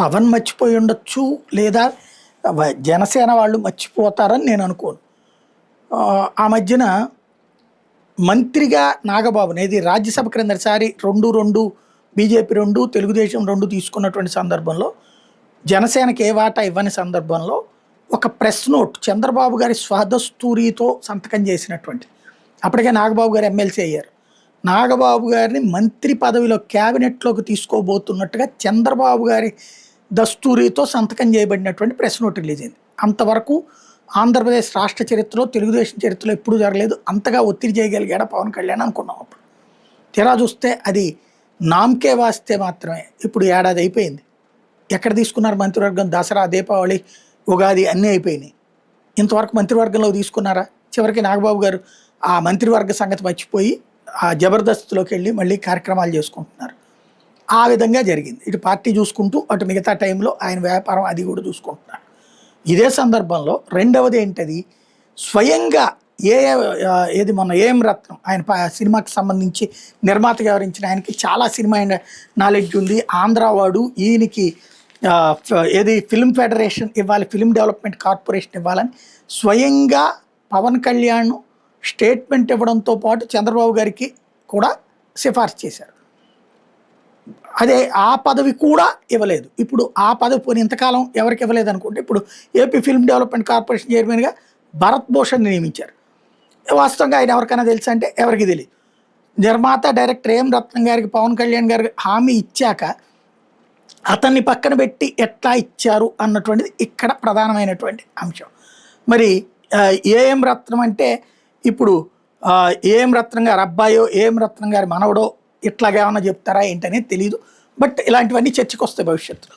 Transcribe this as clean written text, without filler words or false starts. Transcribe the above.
పవన్ మర్చిపోయి ఉండొచ్చు, లేదా జనసేన వాళ్ళు మర్చిపోతారని నేను అనుకోను. ఆ మధ్యన మంత్రిగా నాగబాబుని ఏది రాజ్యసభ క్రిందసారి 2 బీజేపీ 2 తెలుగుదేశం 2 తీసుకున్నటువంటి సందర్భంలో జనసేనకి ఏ వాటా ఇవ్వని సందర్భంలో ఒక ప్రెస్ నోట్ చంద్రబాబు గారి స్వదస్తూరితో సంతకం చేసినటువంటి, అప్పటికే నాగబాబు గారు ఎమ్మెల్సీ అయ్యారు. నాగబాబు గారిని మంత్రి పదవిలో క్యాబినెట్లోకి తీసుకోబోతున్నట్టుగా చంద్రబాబు గారి దస్తూరితో సంతకం చేయబడినటువంటి ప్రెస్ నోట్ రిలీజ్ అయింది. అంతవరకు ఆంధ్రప్రదేశ్ రాష్ట్ర చరిత్రలో తెలుగుదేశం చరిత్రలో ఎప్పుడూ జరగలేదు. అంతగా ఒత్తిడి చేయగలిగాడా పవన్ కళ్యాణ్ అనుకున్నాం. అప్పుడు తీరా చూస్తే అది నామకే వాస్తే మాత్రమే. ఇప్పుడు ఏడాది అయిపోయింది. ఎక్కడ తీసుకున్నారు మంత్రివర్గం? దసరా, దీపావళి, ఉగాది అన్నీ అయిపోయినాయి. ఇంతవరకు మంత్రివర్గంలో తీసుకున్నారా? చివరికి నాగబాబు గారు ఆ మంత్రివర్గ సంగతి మర్చిపోయి ఆ జబర్దస్త్లోకి వెళ్ళి మళ్ళీ కార్యక్రమాలు చేసుకుంటున్నారు. ఆ విధంగా జరిగింది. ఇటు పార్టీ చూసుకుంటూ అటు మిగతా టైంలో ఆయన వ్యాపారం అది కూడా చూసుకుంటున్నారు. ఇదే సందర్భంలో రెండవది ఏంటది, స్వయంగా ఏది మొన్న ఏఎం రత్నం ఆయన సినిమాకి సంబంధించి నిర్మాతగా వ్యవహరించిన ఆయనకి చాలా సినిమా నాలెడ్జ్ ఉంది. ఆంధ్రావాడు, ఈయనకి ఏది ఫిల్మ్ ఫెడరేషన్ ఇవ్వాలి, ఫిల్మ్ డెవలప్మెంట్ కార్పొరేషన్ ఇవ్వాలని స్వయంగా పవన్ కళ్యాణ్ స్టేట్మెంట్ ఇవ్వడంతో పాటు చంద్రబాబు గారికి కూడా సిఫార్సు చేశారు. అదే ఆ పదవి కూడా ఇవ్వలేదు. ఇప్పుడు ఆ పదవి పోనీ ఇంతకాలం ఎవరికి ఇవ్వలేదు అనుకుంటే ఇప్పుడు ఏపీ ఫిల్మ్ డెవలప్మెంట్ కార్పొరేషన్ చైర్మన్గా భరత్ భూషణ్ నియమించారు. వాస్తవంగా ఆయన ఎవరికైనా తెలుసా అంటే ఎవరికి తెలియదు. నిర్మాత డైరెక్టర్ ఏం రత్నం గారికి పవన్ కళ్యాణ్ గారికి హామీ ఇచ్చాక అతన్ని పక్కన పెట్టి ఎట్లా ఇచ్చారు అన్నటువంటిది ఇక్కడ ప్రధానమైనటువంటి అంశం. మరి ఏఎం రత్నం అంటే ఇప్పుడు ఏఎం రత్నం గారు అబ్బాయో ఏఎం రత్నం గారి మనవడో ఇట్లాగేమన్నా చెప్తారా ఏంటనేది తెలియదు. బట్ ఇలాంటివన్నీ చర్చకు వస్తాయి భవిష్యత్తులో.